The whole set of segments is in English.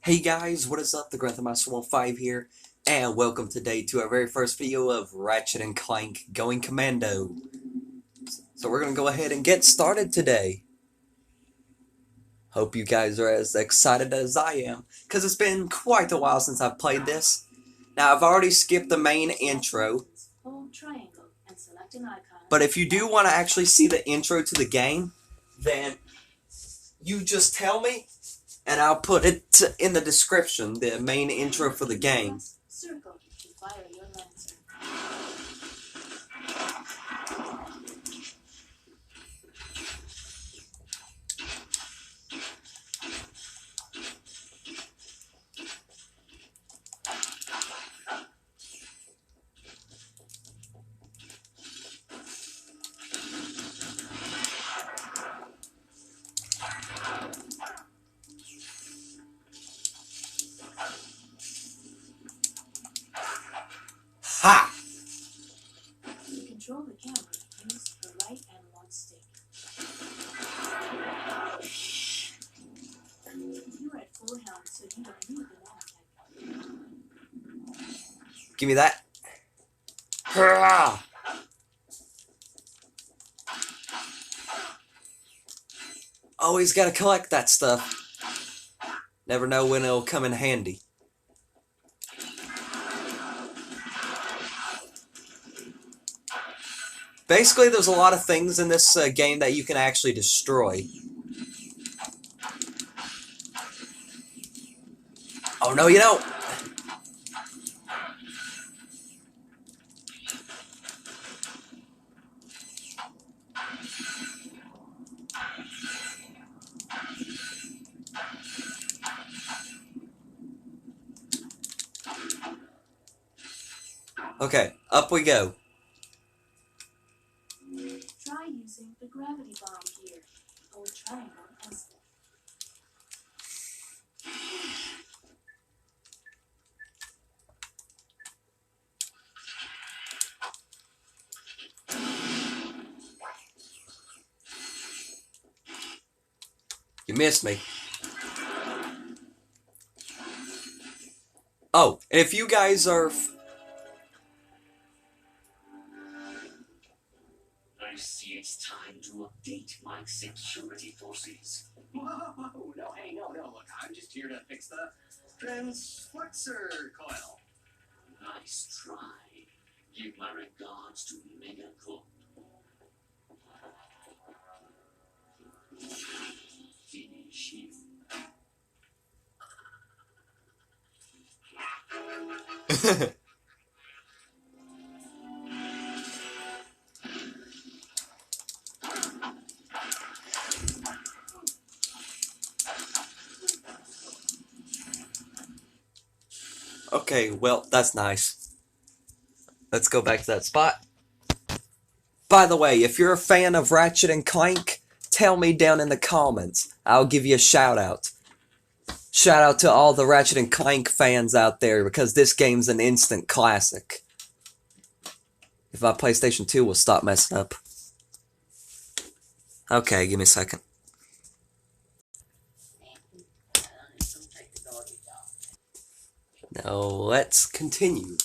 Hey guys, what is up? The Grandmaster 15 here, and welcome today to our very first video of Ratchet and Clank Going Commando. So we're gonna go ahead and get started today. Hope you guys are as excited as I am, because it's been quite a while since I've played this. Now I've already skipped the main intro, but if you do want to actually see the intro to the game, then you just tell me, and I'll put it in the description, the main intro for the game. Ha! To control the camera, use the right analog stick. You are at full health, so you don't need the nanotech. Give me that. Hurrah! Always gotta collect that stuff. Never know when it'll come in handy. Basically, there's a lot of things in this game that you can actually destroy. Oh no, you don't! Okay, up we go. Try using the gravity bomb here. Hold triangle and stick. You missed me. Oh, and if you guys are... I see it's time to update my security forces. Whoa, no, hey, no, look, I'm just here to fix the transflexor coil. Nice try. Give my regards to Mega Cook. Finish him. Okay, well, that's nice. Let's go back to that spot. By the way, if you're a fan of Ratchet and Clank, tell me down in the comments. I'll give you a shout out. Shout out to all the Ratchet and Clank fans out there, because this game's an instant classic. If my PlayStation 2 will stop messing up. Okay, give me a second. Now, let's continue.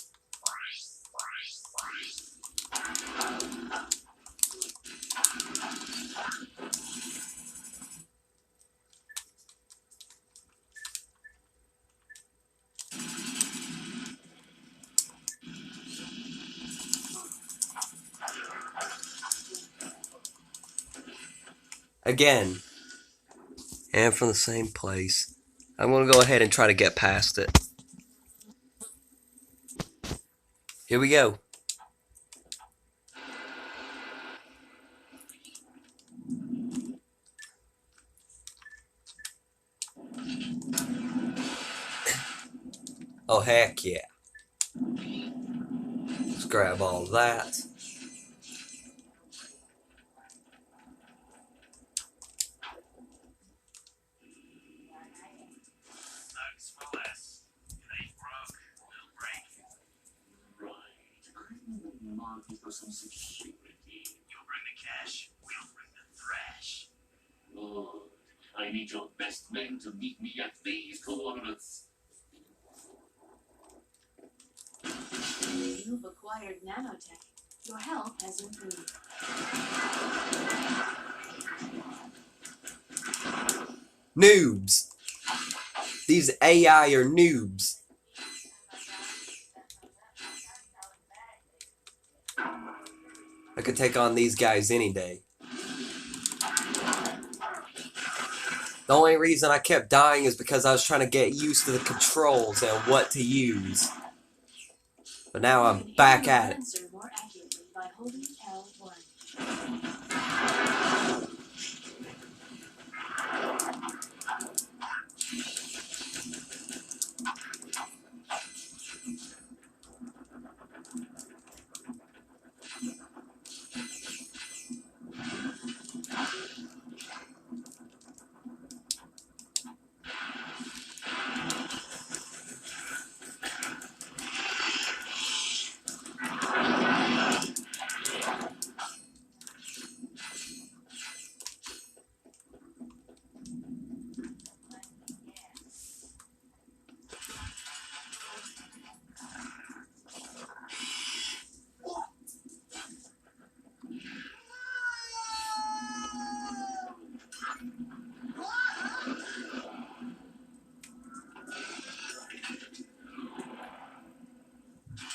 Again, and from the same place. I'm going to go ahead and try to get past it. Here we go. Oh, heck yeah. Let's grab all that. Thanks for less. It ain't broke, it'll break. Right. I'm in the market for some security. You'll bring the cash, we'll bring the thrash. Lord, I need your best men to meet me at these coordinates. You've acquired nanotech. Your health has improved. Noobs. These AI are noobs. I could take on these guys any day. The only reason I kept dying is because I was trying to get used to the controls and what to use. But now I'm back at it. More accurately by holding L1.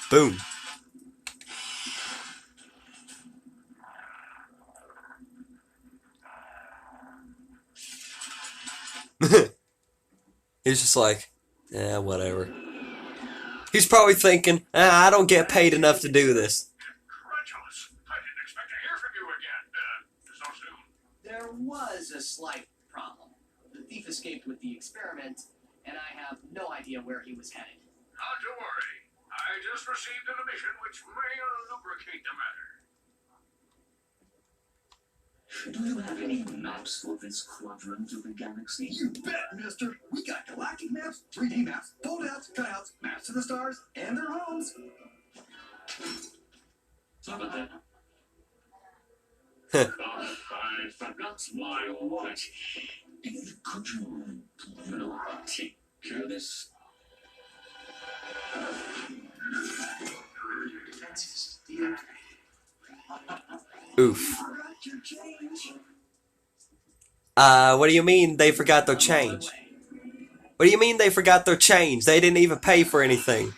Boom. He's just like, yeah, whatever. He's probably thinking, I don't get paid enough to do this. Congratulations. I didn't expect to hear from you again. So soon. There was a slight problem. The thief escaped with the experiment, and I have no idea where he was headed. Not to worry. I just received an omission which may lubricate the matter. Do you have any maps for this quadrant of the galaxy? You bet, mister. We got galactic maps, 3D maps, foldouts, cutouts, maps to the stars, and their homes. But then... I forgot my wallet. Could you take care of this? Defenses deactivated. Oof. Your change. What do you mean they forgot their change? What do you mean they forgot their change? They didn't even pay for anything.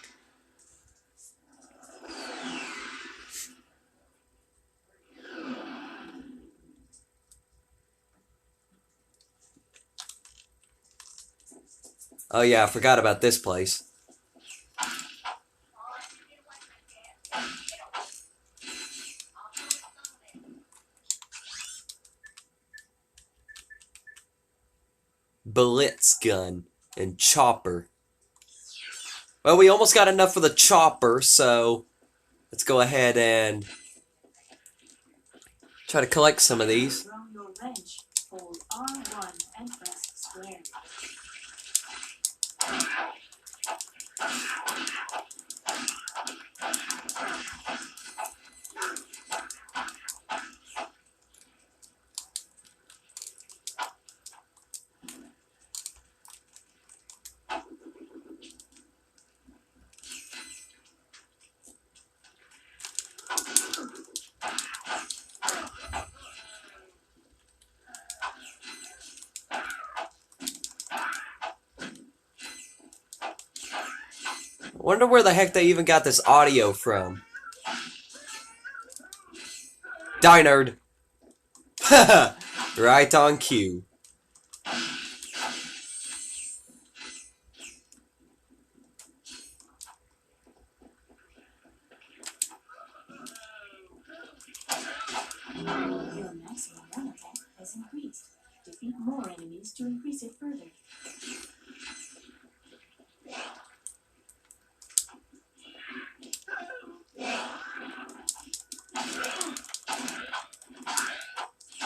Oh yeah, I forgot about this place. Blitz gun and chopper. Well, we almost got enough for the chopper, so let's go ahead and try to collect some of these. Throw your wrench. Hold R1 and press square. Wonder where the heck they even got this audio from. Die, nerd. Right on cue. Your maximum nanotech has increased. Defeat more enemies to increase it further.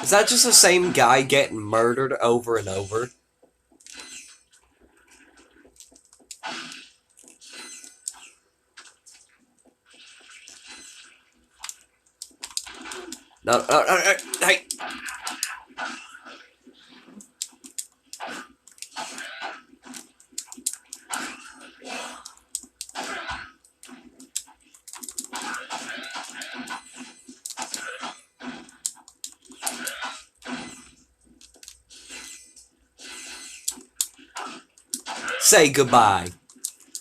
Is that just the same guy getting murdered over and over? No, hey! say goodbye.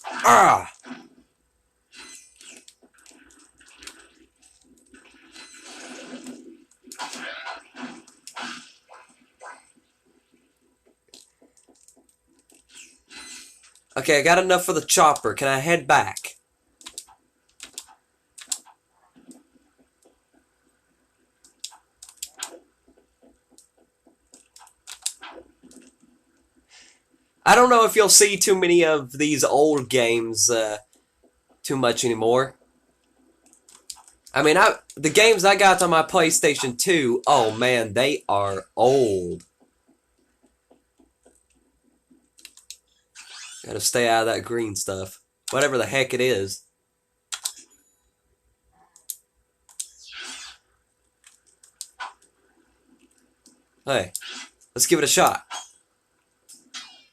Ah! Okay, I got enough for the chopper. Can I head back? I don't know if you'll see too many of these old games too much anymore. I mean, the games I got on my PlayStation 2, oh man, they are old. Gotta stay out of that green stuff. Whatever the heck it is. Hey, let's give it a shot.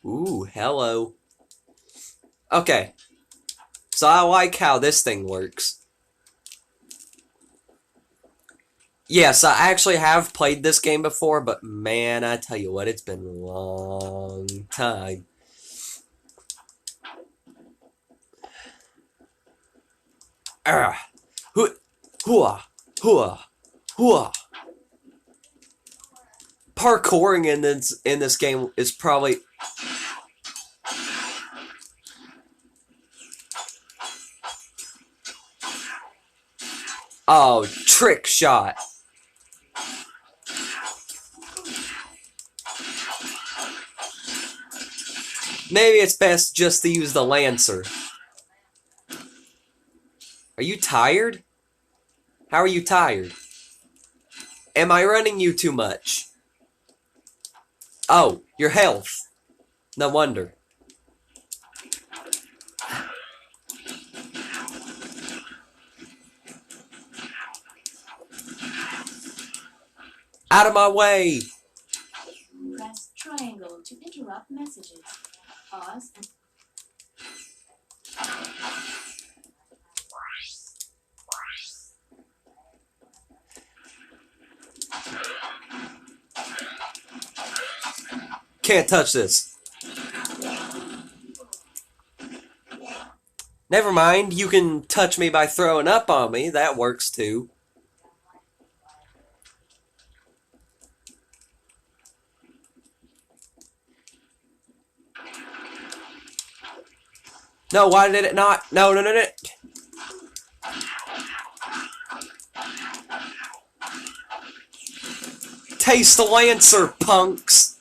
Ooh, hello. Okay. So I like how this thing works. Yes, I actually have played this game before, but man, I tell you what, it's been a long time. Hooah, hooah, hooah. Parkouring in this game is probably oh, trick shot. Maybe it's best just to use the Lancer. Are you tired? How are you tired? Am I running you too much? Oh, your health. No wonder. Out of my way! Press triangle to interrupt messages. Pause and Can't touch this. Never mind, you can touch me by throwing up on me. That works too. No, why did it not? No, no, no, no. Taste the Lancer, punks.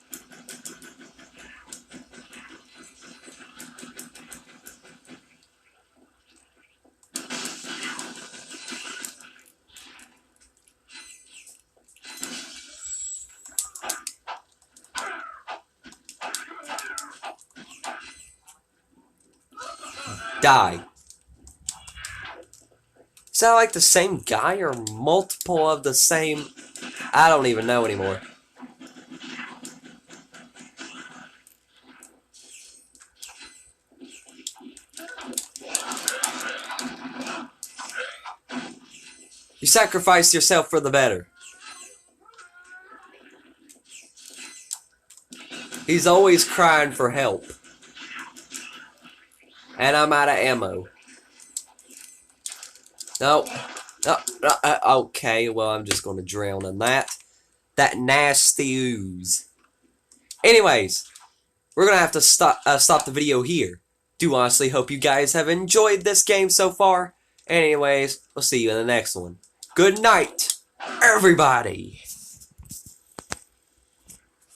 Die. Is that like the same guy or multiple of the same? I don't even know anymore. You sacrificed yourself for the better. He's always crying for help. And I'm out of ammo. No. No, okay, well, I'm just going to drown in that. That nasty ooze. Anyways, we're going to have to stop the video here. Do honestly hope you guys have enjoyed this game so far. Anyways, we'll see you in the next one. Good night, everybody.